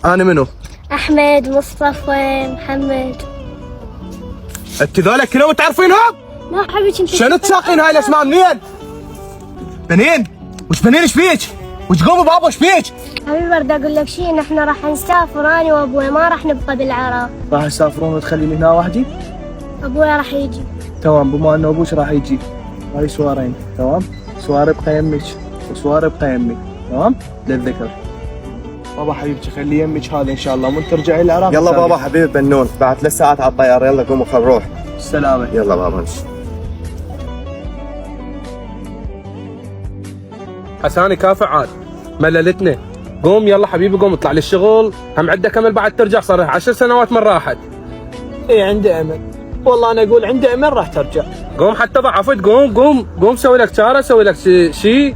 انا منو؟ احمد، مصطفى، محمد. انت ذولا كلهم تعرفينهم؟ لا حبيبي انت شنو تساقين هاي الاسماء منين؟ بنين؟ وش بنين ايش فيك؟ وش قوم بابا ايش فيك؟ حبيبي برد اقول لك شيء، نحن راح نسافر انا وابوي، ما راح نبقى بالعراق. راح تسافرون وتخليني هنا وحدي؟ ابوي راح يجي. تمام، بما انه ابوك راح يجي هاي سوارين، تمام؟ سوار يبقى يمك وسوار يبقى يمي، تمام؟ للذكر. بابا حبيبتي خلي يمك هذا ان شاء الله وانت ترجعي العراق. يلا بابا حبيبي بنون، بعد 3 ساعات على الطياره، يلا قوموا خل نروح. السلامة. يلا بابا. حساني كافة عاد مللتنا. قوم يلا حبيبي، قوم اطلع للشغل، هم عندك امل بعد ترجع، صار 10 سنوات من راحت. ايه عندي امل، والله انا اقول عندي امل راح ترجع. قوم حتى ضعفت، قوم سوي لك شارة، سوي لك شيء.